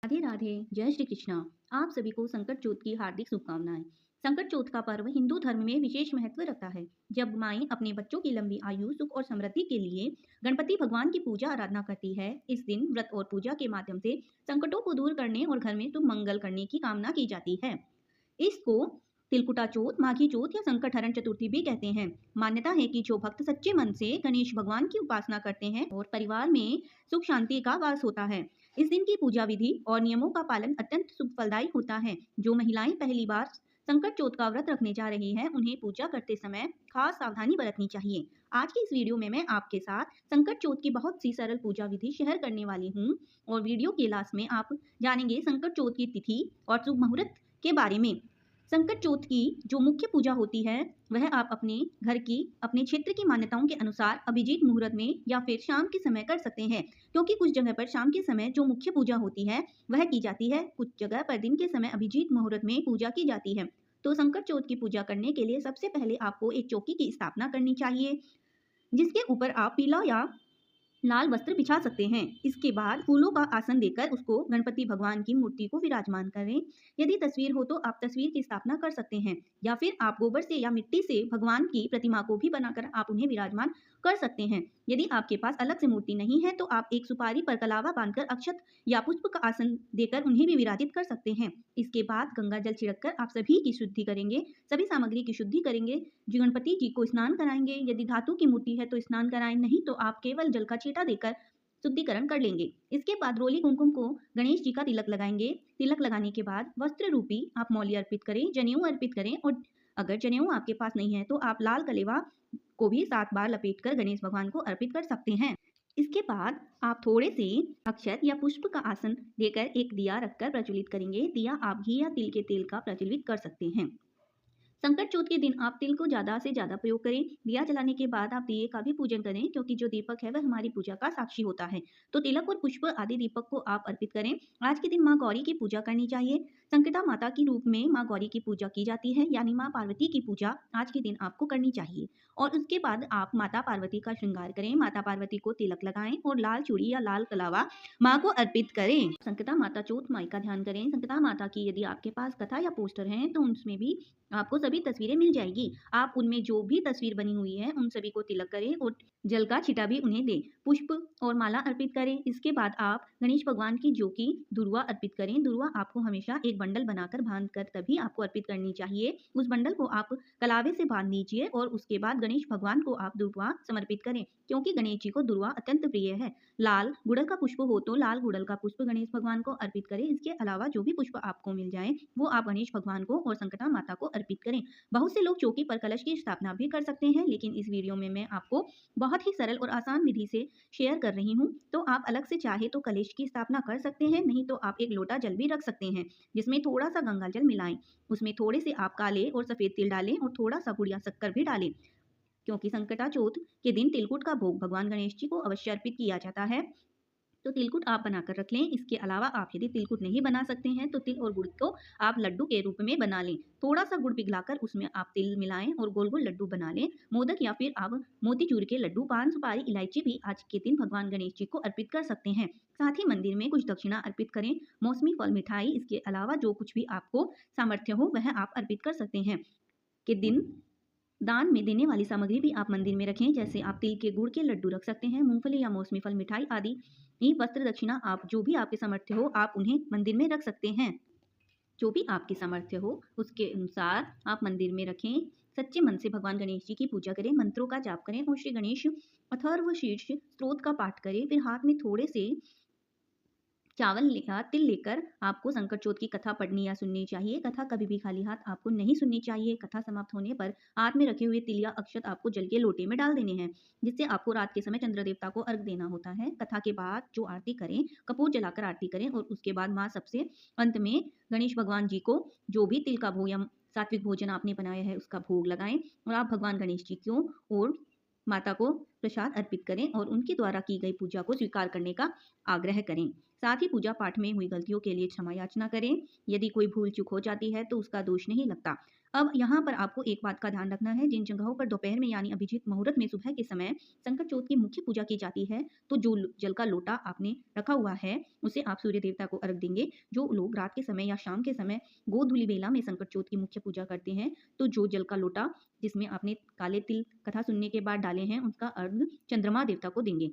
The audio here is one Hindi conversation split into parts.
राधे राधे। जय श्री कृष्णा। आप सभी को संकट चौथ की हार्दिक शुभकामनाएं। संकट चौथ का पर्व हिंदू धर्म में विशेष महत्व रखता है। जब माएं अपने बच्चों की लंबी आयु, सुख और समृद्धि के लिए गणपति भगवान की पूजा आराधना करती है। इस दिन व्रत और पूजा के माध्यम से संकटों को दूर करने और घर में शुभ मंगल करने की कामना की जाती है। इसको तिलकुटा चौथ, माघी चौथ या संकटहरण चतुर्थी भी कहते हैं। मान्यता है कि जो भक्त सच्चे मन से गणेश भगवान की उपासना करते हैं और परिवार में सुख शांति का वास होता है। इस दिन की पूजा विधि और नियमों का पालन अत्यंत शुभ फलदायी होता है। जो महिलाएं पहली बार संकट चौथ का व्रत रखने जा रही हैं, उन्हें पूजा करते समय खास सावधानी बरतनी चाहिए। आज की इस वीडियो में मैं आपके साथ संकट चौथ की बहुत सी सरल पूजा विधि शेयर करने वाली हूँ और वीडियो के लास्ट में आप जानेंगे संकट चौथ की तिथि और शुभ मुहूर्त के बारे में। संकट चौथ की जो मुख्य पूजा होती है वह आप अपने घर की, अपने क्षेत्र की मान्यताओं के अनुसार अभिजीत मुहूर्त में या फिर शाम के समय कर सकते हैं। क्योंकि कुछ जगह पर शाम के समय जो मुख्य पूजा होती है वह की जाती है, कुछ जगह पर दिन के समय अभिजीत मुहूर्त में पूजा की जाती है। तो संकट चौथ की पूजा करने के लिए सबसे पहले आपको एक चौकी की स्थापना करनी चाहिए, जिसके ऊपर आप पीला या लाल वस्त्र बिछा सकते हैं। इसके बाद फूलों का आसन देकर उसको गणपति भगवान की मूर्ति को विराजमान करें। यदि तस्वीर हो तो आप तस्वीर की स्थापना कर सकते हैं, या फिर आप गोबर से या मिट्टी से भगवान की प्रतिमा को भी बनाकर आप उन्हें विराजमान कर सकते हैं। यदि आपके पास अलग से मूर्ति नहीं है तो आप एक सुपारी पर कलावा बांधकर अक्षत या पुष्प का आसन देकर उन्हें भी विराजित कर सकते हैं। इसके बाद गंगा जल छिड़ककर आप सभी की शुद्धि करेंगे, सभी सामग्री की शुद्धि करेंगे। जी गणपति जी को स्नान कराएंगे। यदि धातु की मूर्ति है तो स्नान कराएं, नहीं तो आप केवल जल का छींटा देकर शुद्धिकरण कर लेंगे। इसके बाद रोली कुमकुम को गणेश जी का तिलक लगाएंगे। तिलक लगाने के बाद वस्त्र रूपी आप मौली अर्पित करें, जनेऊ अर्पित करें, और अगर जनेऊ आपके पास नहीं है तो आप लाल कलेवा को भी 7 बार लपेटकर गणेश भगवान को अर्पित कर सकते हैं। इसके बाद आप थोड़े से अक्षत या पुष्प का आसन देकर एक दिया रखकर प्रज्वलित करेंगे। दिया आप घी या तिल के तेल का प्रज्वलित कर सकते हैं। संकट चौथ के दिन आप तिल को ज़्यादा से ज़्यादा प्रयोग करें। दिया जलाने के बाद आप दिए का भी पूजन करें, क्योंकि जो दीपक है वह हमारी पूजा का साक्षी होता है। तो तिलक और पुष्प आदि दीपक को आप अर्पित करें। आज के दिन माँ गौरी की पूजा करनी चाहिए। संकटा माता के रूप में माँ गौरी की पूजा की जाती है, यानी माँ पार्वती की पूजा आज के दिन आपको करनी चाहिए। और उसके बाद आप माता पार्वती का श्रृंगार करें, माता पार्वती को तिलक लगाएं और लाल चूड़ी या लाल कलावा माँ को अर्पित करें। संकटा माता चौथ माई का ध्यान करें। संकटा माता की यदि आपके पास कथा या पोस्टर हैं तो उसमें भी आपको सभी तस्वीरें मिल जाएगी। आप उनमें जो भी तस्वीर बनी हुई है उन सभी को तिलक करें और जल का छिटा भी उन्हें दें, पुष्प और माला अर्पित करें। इसके बाद आप गणेश भगवान की जो कि दुर्वा अर्पित करें। दुर्वा आपको हमेशा एक बंडल बनाकर बांध कर तभी आपको अर्पित करनी चाहिए। उस बंडल को आप कलावे से बांध लीजिए और उसके बाद गणेश भगवान को आप दुर्वा समर्पित करें, क्योंकि गणेश जी को दुर्वा अत्यंत प्रिय है। लाल गुड़ल का पुष्प हो तो लाल गुड़ल का पुष्प गणेश भगवान को अर्पित करें। इसके अलावा जो भी पुष्प आपको मिल जाए वो आप गणेश भगवान को और संकटा माता को अर्पित करें। बहुत से लोग चौकी पर कलश की स्थापना भी कर सकते हैं, लेकिन इस वीडियो में मैं आपको बहुत ही सरल और आसान विधि से शेयर कर रही हूँ। तो आप अलग से चाहे तो कलश की स्थापना कर सकते हैं, नहीं तो आप एक लोटा जल भी रख सकते हैं, जिसमें थोड़ा सा गंगा जल मिलाएं। उसमें थोड़े से आप काले और सफेद तिल डालें और थोड़ा सा गुड़ या शक्कर भी डालें, क्योंकि संकटा चौथ के दिन तिलकुट का भोग भगवान गणेश जी को अवश्य अर्पित किया जाता है। तो तिलकुट आप बनाकर रख लें। इसके अलावा आप यदि तिलकुट नहीं बना सकते हैं तो तिल और गुड़ को आप लड्डू के रूप में बना लें। थोड़ा सा गुड़ पिघलाकर उसमें आप तिल मिलाएं और गोल गोल लड्डू बना लें। मोदक या फिर आप मोतीचूर के लड्डू, पान सुपारी, इलायची भी आज के दिन भगवान गणेश जी को अर्पित कर सकते हैं। साथ ही मंदिर में कुछ दक्षिणा अर्पित करें, मौसमी फल, मिठाई। इसके अलावा जो कुछ भी आपको सामर्थ्य हो वह आप अर्पित कर सकते हैं। के दिन दान में देने वाली सामग्री भी आप मंदिर में रखें, जैसे आप तिल के गुड़ के लड्डू रख सकते हैं, मूंगफली या मौसमी फल, मिठाई आदि। ये वस्त्र दक्षिणा आप जो भी आपके सामर्थ्य हो आप उन्हें मंदिर में रख सकते हैं। जो भी आपके सामर्थ्य हो उसके अनुसार आप मंदिर में रखें। सच्चे मन से भगवान गणेश जी की पूजा करें, मंत्रों का जाप करें और श्री गणेश अथर्व शीर्ष स्त्रोत का पाठ करें। फिर हाथ में थोड़े से चावल या तिल लेकर आपको संकट चौथ की कथा पढ़नी या सुननी चाहिए। कथा कभी भी खाली हाथ आपको नहीं सुननी चाहिए। कथा समाप्त होने पर हाथ में रखे हुए तिल या अक्षत आपको जल के लोटे में डाल देने हैं, जिससे आपको रात के समय चंद्र देवता को अर्घ देना होता है। कथा के बाद जो आरती करें, कपूर जलाकर आरती करें और उसके बाद माँ सबसे अंत में गणेश भगवान जी को जो भी तिल का भोग या सात्विक भोजन आपने बनाया है उसका भोग लगाएं और आप भगवान गणेश जी को और माता को प्रसाद अर्पित करें और उनके द्वारा की गई पूजा को स्वीकार करने का आग्रह करें। साथ ही पूजा पाठ में हुई गलतियों के लिए क्षमा याचना करें। यदि कोई भूल चूक हो जाती है तो उसका दोष नहीं लगता। अब यहाँ पर आपको एक बात का ध्यान रखना है, जिन जगहों पर दोपहर में यानी अभिजीत मुहूर्त में सुबह के समय संकट चौथ की मुख्य पूजा की जाती है, तो जो जल का लोटा आपने रखा हुआ है उसे आप सूर्य देवता को अर्घ देंगे। जो लोग रात के समय या शाम के समय गोधूलि बेला में संकट चौथ की मुख्य पूजा करते हैं, तो जो जल का लोटा जिसमें आपने काले तिल कथा सुनने के बाद डाले हैं, उसका अर्घ चंद्रमा देवता को देंगे।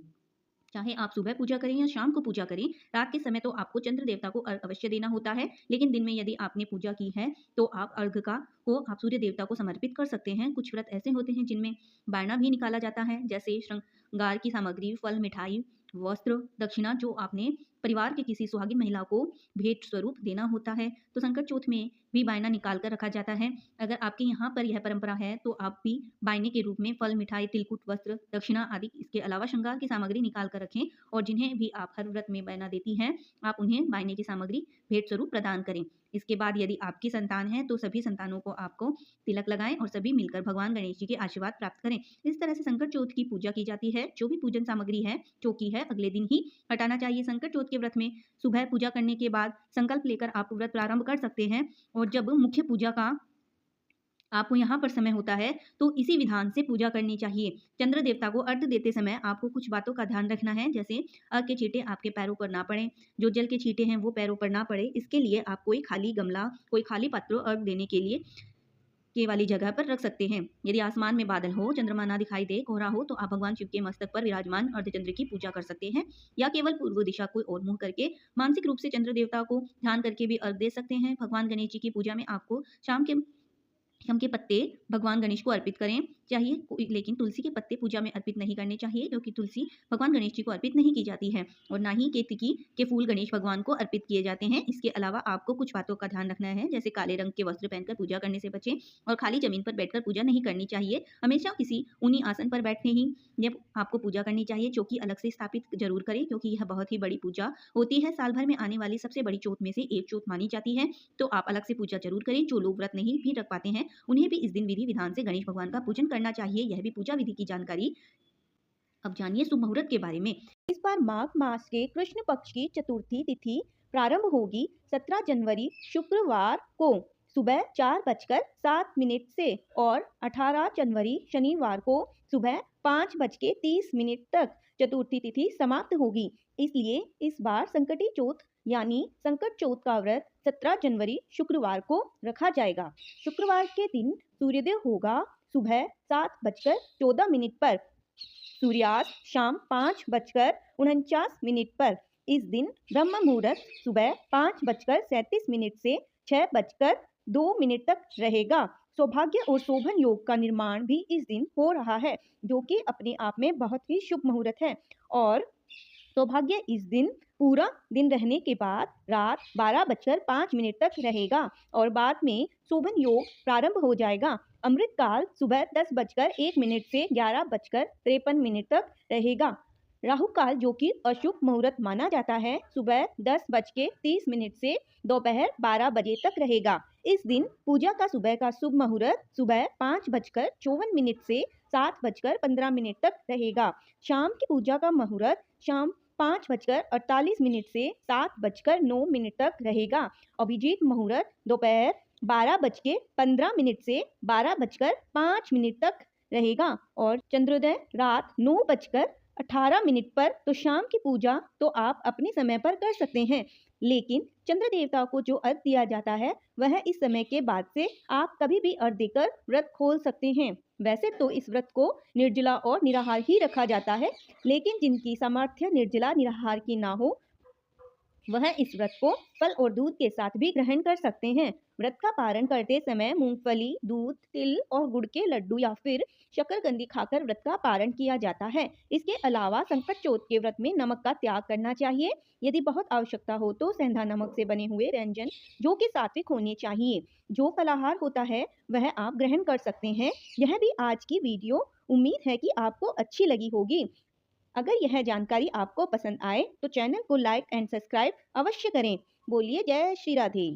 चाहे आप सुबह पूजा करें या शाम को पूजा करें, रात के समय तो आपको चंद्र देवता को अर्घ अवश्य देना होता है, लेकिन दिन में यदि आपने पूजा की है तो आप अर्घ को आप सूर्य देवता को समर्पित कर सकते हैं। कुछ व्रत ऐसे होते हैं जिनमें बायना भी निकाला जाता है, जैसे श्रृंगार की सामग्री, फल, मिठाई, वस्त्र, दक्षिणा जो आपने परिवार की किसी सुहागिन महिला को भेंट स्वरूप देना होता है, तो संकट चौथ में भी बायना निकाल कर रखा जाता है। अगर आपके यहाँ पर यह परंपरा है तो आप भी बायने के रूप में फल, मिठाई, तिलकुट, वस्त्र, दक्षिणा आदि इसके अलावा श्रृंगार की सामग्री निकाल कर रखें, और जिन्हें भी आप हर व्रत में बायना देती हैं, आप उन्हें बायने की सामग्री भेंट स्वरूप प्रदान करें। इसके बाद यदि आपकी संतान है तो सभी संतानों को आपको तिलक लगाएं और सभी मिलकर भगवान गणेश जी के आशीर्वाद प्राप्त करें। इस तरह से संकट चौथ की पूजा की जाती है। जो भी पूजन सामग्री है, चौकी है, अगले दिन ही हटाना चाहिए। संकट चौथ के व्रत में सुबह पूजा करने के बाद संकल्प लेकर आप व्रत प्रारंभ कर सकते हैं, और जब मुख्य पूजा का आपको यहाँ पर समय होता है तो इसी विधान से पूजा करनी चाहिए। चंद्र देवता को अर्घ देते समय आपको कुछ बातों का ध्यान रखना है, जैसे अर्घ के छींटे आपके पैरों पर ना पड़े, जो जल के छींटे हैं वो पैरों पर ना पड़े। इसके लिए आप कोई खाली गमला, कोई खाली पात्र अर्घ देने के लिए के वाली जगह पर रख सकते हैं। यदि आसमान में बादल हो, चंद्रमा ना दिखाई दे, कोहरा हो, तो आप भगवान शिव के मस्तक पर विराजमान अर्धचंद्र की पूजा कर सकते हैं, या केवल पूर्व दिशा को ओर मुंह करके मानसिक रूप से चंद्र देवता को ध्यान करके भी अर्घ दे सकते हैं। भगवान गणेश जी की पूजा में आपको शाम के पत्ते भगवान गणेश को अर्पित करें चाहिए, लेकिन तुलसी के पत्ते पूजा में अर्पित नहीं करने चाहिए, क्योंकि तुलसी भगवान गणेश जी को अर्पित नहीं की जाती है, और ना ही केतकी के फूल गणेश भगवान को अर्पित किए जाते हैं। इसके अलावा आपको कुछ बातों का ध्यान रखना है, जैसे काले रंग के वस्त्र पहनकर पूजा करने से बचें, और खाली जमीन पर बैठकर पूजा नहीं करनी चाहिए। हमेशा किसी ऊनी आसन पर बैठने ही जब आपको पूजा करनी चाहिए। चौकी अलग से स्थापित जरूर करें, क्योंकि यह बहुत ही बड़ी पूजा होती है। साल भर में आने वाली सबसे बड़ी चौथ में से एक चौथ मानी जाती है, तो आप अलग से पूजा जरूर करें। जो लोग व्रत नहीं भी रख पाते हैं, उन्हें भी इस दिन विधि विधान से गणेश भगवान का पूजन करना चाहिए। यह भी पूजा विधि की जानकारी। अब जानिए शुभ मुहूर्त के बारे में। इस बार माघ मास के कृष्ण पक्ष की चतुर्थी तिथि प्रारंभ होगी 17 जनवरी शुक्रवार को सुबह 4:07 से, और 18 जनवरी शनिवार को सुबह 5:30 तक चतुर्थी तिथि समाप्त होगी। इसलिए इस बार संकटी चौथ यानी संकट चौथ का व्रत 17 जनवरी शुक्रवार को रखा जाएगा। शुक्रवार के दिन सूर्योदय होगा सुबह 7:14 पर, सूर्यास्त शाम 5:49 पर। इस दिन ब्रह्म मुहूर्त सुबह 5:37 से 6:02 तक रहेगा। सौभाग्य और शोभन योग का निर्माण भी इस दिन हो रहा है, जो कि अपने आप में बहुत ही शुभ मुहूर्त है। और सौभाग्य इस दिन पूरा दिन रहने के बाद रात 12:05 तक रहेगा, और बाद में शोभन योग प्रारंभ हो जाएगा। अमृत काल सुबह 10:01 से 11:53 तक रहेगा। राहु काल, जो कि अशुभ मुहूर्त माना जाता है, सुबह 10:30 से दोपहर 12 बजे तक रहेगा। इस दिन पूजा का सुबह का शुभ मुहूर्त सुबह 5:54 से 7:15 तक रहेगा। शाम की पूजा का मुहूर्त शाम 5:48 से 7:09 तक रहेगा। अभिजीत मुहूर्त दोपहर 12:15 से 12:05 तक रहेगा, और चंद्रोदय रात 9:18 पर। तो शाम की पूजा तो आप अपने समय पर कर सकते हैं, लेकिन चंद्र देवता को जो अर्घ दिया जाता है वह इस समय के बाद से आप कभी भी अर्घ देकर व्रत खोल सकते हैं। वैसे तो इस व्रत को निर्जला और निराहार ही रखा जाता है, लेकिन जिनकी सामर्थ्य निर्जला निराहार की ना हो, वह इस व्रत को फल और दूध के साथ भी ग्रहण कर सकते हैं। व्रत का पारण करते समय मूंगफली, दूध, तिल और गुड़ के लड्डू या फिर शकरकंदी खाकर व्रत का पारण किया जाता है। इसके अलावा संकट चौथ के व्रत में नमक का त्याग करना चाहिए। यदि बहुत आवश्यकता हो तो सेंधा नमक से बने हुए व्यंजन, जो कि सात्विक होने चाहिए, जो फलाहार होता है, वह आप ग्रहण कर सकते हैं। यह भी आज की वीडियो उम्मीद है कि आपको अच्छी लगी होगी। अगर यह जानकारी आपको पसंद आए तो चैनल को लाइक एंड सब्सक्राइब अवश्य करें। बोलिए जय श्री राधे।